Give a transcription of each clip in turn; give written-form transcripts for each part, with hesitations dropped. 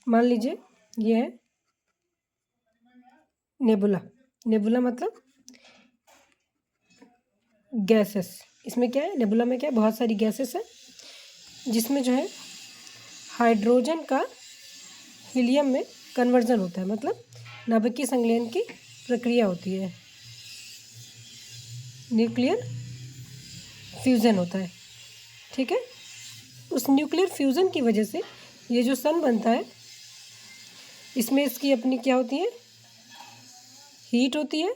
मान लीजिए ये है नेबुला। नेबुला मतलब गैसेस। इसमें क्या है, नेबुला में क्या है, बहुत सारी गैसेस है जिसमें जो है हाइड्रोजन का हीलियम में कन्वर्जन होता है, मतलब नाभिकीय संलयन की प्रक्रिया होती है, न्यूक्लियर फ्यूज़न होता है। ठीक है, उस न्यूक्लियर फ्यूज़न की वजह से ये जो सन बनता है इसमें इसकी अपनी क्या होती है, हीट होती है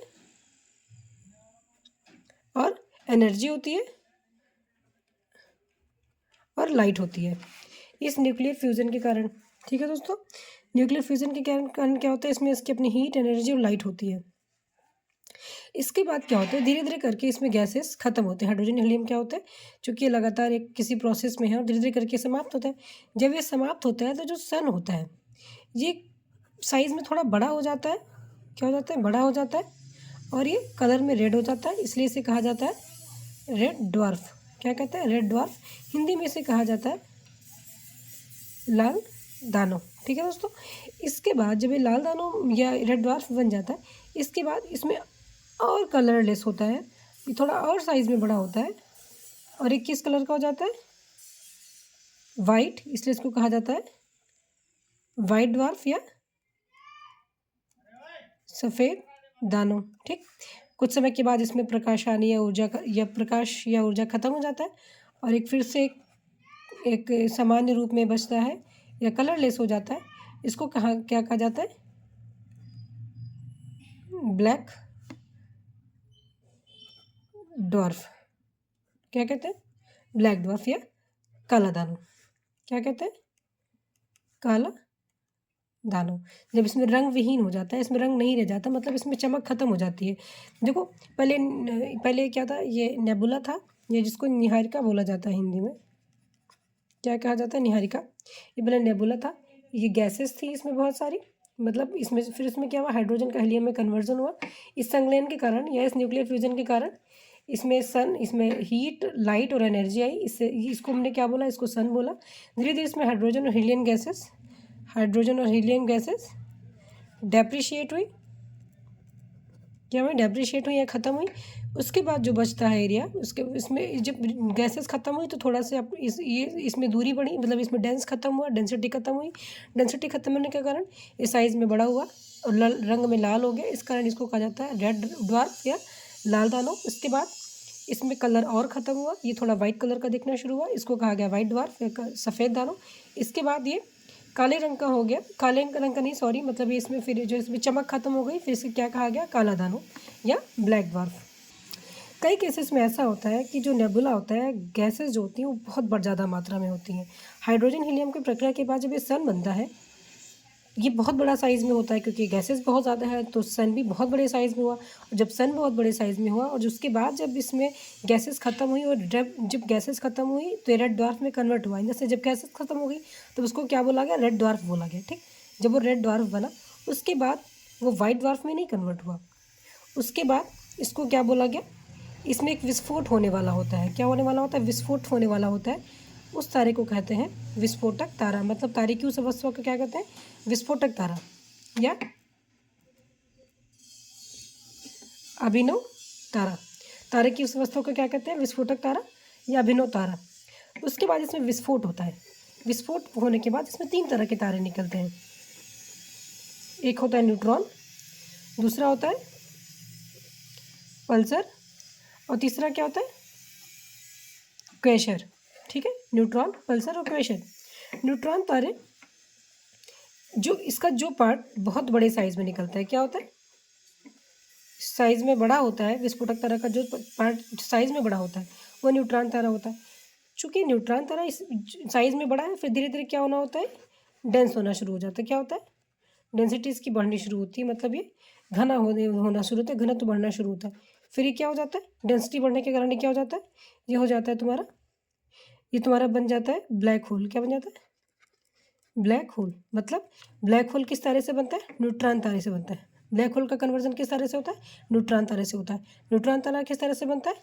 और एनर्जी होती है और लाइट होती है इस न्यूक्लियर फ्यूज़न के कारण। ठीक है दोस्तों, न्यूक्लियर फ्यूज़न के कारण क्या होता है, इसमें इसकी अपनी हीट, एनर्जी और लाइट होती है। इसके बाद क्या होता है, धीरे धीरे करके इसमें गैसेस खत्म होते हैं। हाइड्रोजन हीलियम क्या होता है, चूँकि ये लगातार एक किसी प्रोसेस में है और धीरे धीरे करके समाप्त होता है। जब ये समाप्त होता है तो जो सन होता है ये साइज़ में थोड़ा बड़ा हो जाता है। क्या हो जाता है, बड़ा हो जाता है और ये कलर में रेड हो जाता है, इसलिए इसे कहा जाता है रेड ड्वार्फ। क्या कहते हैं, रेड ड्वार्फ। हिंदी में इसे कहा जाता है लाल दानव। ठीक है दोस्तों, इसके बाद जब ये लाल दानव या रेड ड्वार्फ बन जाता है, इसके बाद इसमें और कलरलेस होता है, ये थोड़ा और साइज़ में बड़ा होता है और ये किस कलर का हो जाता है, वाइट, इसलिए इसको कहा जाता है वाइट ड्वार्फ या सफ़ेद दानव। ठीक, कुछ समय के बाद इसमें प्रकाश आने या ऊर्जा का या प्रकाश या ऊर्जा खत्म हो जाता है और एक फिर से एक सामान्य रूप में बचता है या कलरलेस हो जाता है। इसको क्या कहा जाता है, ब्लैक ड्वार्फ। क्या कहते हैं, ब्लैक ड्वार्फ या काला दानव। क्या कहते हैं, काला दानव। जब इसमें रंग विहीन हो जाता है, इसमें रंग नहीं रह जाता, मतलब इसमें चमक खत्म हो जाती है। देखो पहले क्या था, ये नेबुला था, ये जिसको निहारिका बोला जाता है हिंदी में। क्या कहा जाता है, निहारिका। ये पहले नेबुला था, ये गैसेस थी इसमें बहुत सारी, मतलब इसमें फिर इसमें क्या हुआ, हाइड्रोजन का हीलियम में कन्वर्जन हुआ। इस संलयन के कारण या इस न्यूक्लियर फ्यूजन के कारण इसमें हीट, लाइट और एनर्जी आई। इसको हमने क्या बोला, इसको सन बोला। धीरे धीरे इसमें हाइड्रोजन और हीलियम गैसेस डेप्रिशिएट हुई। क्या हुई, डेप्रिशिएट हुई या ख़त्म हुई। उसके बाद जो बचता है एरिया, उसके इसमें जब गैसेस ख़त्म हुई तो थोड़ा सा इसमें दूरी बढ़ी, मतलब इसमें डेंसिटी ख़त्म हुई। डेंसिटी ख़त्म होने के कारण ये साइज़ में बड़ा हुआ और रंग में लाल हो गया। इस कारण इसको कहा जाता है रेड ड्वार्फ या लाल दानव। इसके बाद इसमें कलर और ख़त्म हुआ, ये थोड़ा वाइट कलर का दिखना शुरू हुआ, इसको कहा गया वाइट ड्वार्फ या सफ़ेद दानव। इसके बाद ये काले रंग का हो गया, काले रंग का नहीं सॉरी, मतलब ये इसमें फिर जो इसमें चमक खत्म हो गई, फिर इसे क्या कहा गया, काला दानव या ब्लैक ड्वार्फ। कई केसेस में ऐसा होता है कि जो नेबुला होता है, गैसेस जो होती हैं वो बहुत ज़्यादा मात्रा में होती हैं। हाइड्रोजन हीलियम की प्रक्रिया के बाद जब ये सन बनता है, ये बहुत बड़ा साइज़ में होता है क्योंकि गैसेस बहुत ज़्यादा है, तो सन भी बहुत बड़े साइज़ में हुआ। और जब सन बहुत बड़े साइज़ में हुआ और उसके बाद जब इसमें गैसेस ख़त्म हुई और जब गैसेस ख़त्म हुई तो ये रेड ड्वार्फ में कन्वर्ट हुआ। जैसे जब गैसेस ख़त्म हो गई तब उसको क्या बोला गया, रेड ड्वार्फ बोला गया। ठीक, जब वो रेड ड्वार्फ बना उसके बाद वो वाइट ड्वार्फ में नहीं कन्वर्ट हुआ। उसके बाद इसको क्या बोला गया, इसमें एक विस्फोट होने वाला होता है। क्या होने वाला होता है, विस्फोट होने वाला होता है। उस तारे को कहते हैं विस्फोटक तारा, मतलब तारे की उस अवस्था को क्या कहते हैं, विस्फोटक तारा या अभिनव तारा। तारे की उस अवस्था को क्या कहते हैं, विस्फोटक तारा या अभिनव तारा। उसके बाद इसमें विस्फोट होता है। विस्फोट होने के बाद इसमें 3 तरह के तारे निकलते हैं। एक होता है न्यूट्रॉन, दूसरा होता है पल्सर और तीसरा क्या होता है, क्वेशर। ठीक है, न्यूट्रॉन, पल्सर और क्वेशर। न्यूट्रॉन तारे जो इसका जो पार्ट बहुत बड़े साइज़ में निकलता है, क्या होता है, साइज़ में बड़ा होता है। विस्फोटक तारा का जो पार्ट साइज़ में बड़ा होता है वो न्यूट्रॉन तारा होता है। चूँकि न्यूट्रॉन तारा इस साइज़ में बड़ा है, फिर धीरे धीरे क्या होना होता है, डेंस होना शुरू हो जाता है। क्या होता है, डेंसिटी इसकी बढ़नी शुरू होती है, मतलब ये घना होना शुरू होता है, घनत्व बढ़ना शुरू होता है। फिर ये क्या हो जाता है, डेंसिटी बढ़ने के कारण ये क्या हो जाता है, ये हो जाता है तुम्हारा, ये तुम्हारा बन जाता है ब्लैक होल। क्या बन जाता है, ब्लैक होल। मतलब ब्लैक होल किस तारे से बनता है, न्यूट्रॉन तारे से बनता है। ब्लैक होल का कन्वर्जन किस तारे से होता है, न्यूट्रॉन तारे से होता है। न्यूट्रॉन तारा किस तारे से बनता है,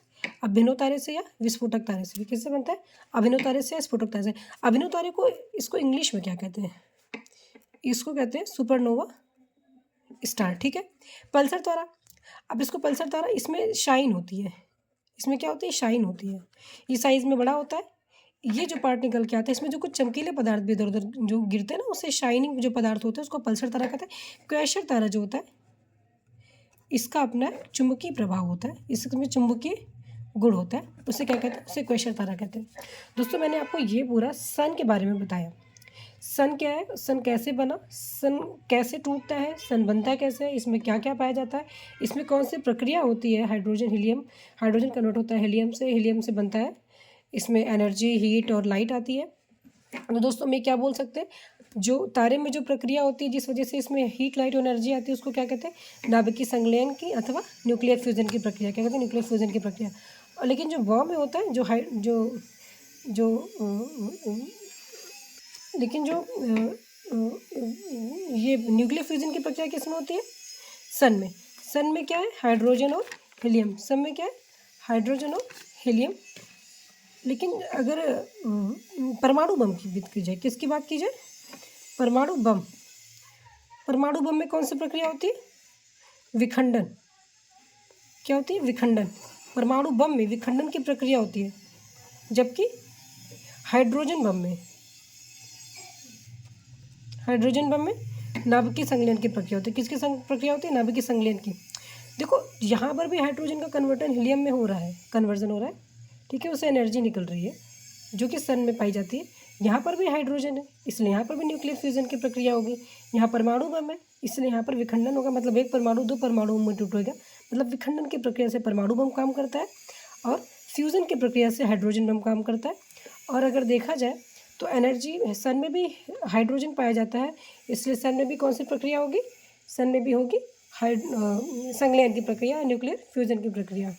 अभिनव तारे से या विस्फोटक तारे से। किससे बनता है, अभिनव तारे से या स्फोटक तारे से। अभिनव तारे को इसको इंग्लिश में क्या कहते हैं, इसको कहते हैं सुपरनोवा स्टार, ठीक है। पल्सर तारा, अब इसको पल्सर तारा, इसमें शाइन होती है, इसमें क्या होती है, शाइन होती है, ये साइज़ में बड़ा होता है। ये जो पार्ट निकल के आता है, इसमें जो कुछ चमकीले पदार्थ भी इधर उधर जो गिरते हैं ना, उससे शाइनिंग जो पदार्थ होता है उसको पल्सर तारा कहते हैं। क्वेशर तारा जो होता है, इसका अपना चुंबकीय प्रभाव होता है, इसमें चुंबकीय गुण होता है, उसे क्या कहते हैं, उसे क्वेशर तारा कहते हैं। दोस्तों मैंने आपको ये पूरा सन के बारे में बताया। सन क्या है, सन कैसे बना, सन कैसे टूटता है, सन बनता कैसे है, इसमें क्या क्या पाया जाता है, इसमें कौन सी प्रक्रिया होती है, हाइड्रोजन हीलियम, हाइड्रोजन कन्वर्ट होता है हीलियम से बनता है, इसमें एनर्जी, हीट और लाइट आती है। तो दोस्तों मैं क्या बोल सकते हैं, जो तारे में जो प्रक्रिया होती है जिस वजह से इसमें हीट, लाइट और एनर्जी आती है, उसको क्या कहते हैं, नाभिकीय संलयन की अथवा न्यूक्लियर फ्यूजन की प्रक्रिया, क्या कहते हैं, न्यूक्लियर फ्यूजन की प्रक्रिया। और लेकिन जो बॉम्ब में होता है, ये न्यूक्लियर फ्यूजन की प्रक्रिया किसमें होती है, सन में। सन में क्या है, हाइड्रोजन और हीलियम, सन में क्या है, हाइड्रोजन और हीलियम। लेकिन अगर परमाणु बम की बात की जाए, किसकी बात की जाए, परमाणु बम, परमाणु बम में कौन सी प्रक्रिया होती है, विखंडन, क्या होती है, विखंडन। परमाणु बम में विखंडन की प्रक्रिया होती है, जबकि हाइड्रोजन बम में नाभिकीय संलयन की प्रक्रिया होती है। किसकी प्रक्रिया होती है, नाभिकीय संलयन की। देखो यहाँ पर भी हाइड्रोजन का कन्वर्टन हीलियम में हो रहा है, कन्वर्जन हो रहा है, ठीक है, उससे एनर्जी निकल रही है जो कि सन में पाई जाती है। यहाँ पर भी हाइड्रोजन है, इसलिए यहाँ पर भी न्यूक्लियर फ्यूजन की प्रक्रिया होगी। यहाँ परमाणु बम है, इसलिए यहाँ पर विखंडन होगा, मतलब एक परमाणु दो परमाणु में टूटेगा, मतलब विखंडन की प्रक्रिया से परमाणु बम काम करता है और फ्यूज़न की प्रक्रिया से हाइड्रोजन बम काम करता है। और अगर देखा जाए तो एनर्जी, सन में भी हाइड्रोजन पाया जाता है, इसलिए सन में भी कौन सी प्रक्रिया होगी, सन में भी होगी संलयन की प्रक्रिया, न्यूक्लियर फ्यूजन की प्रक्रिया।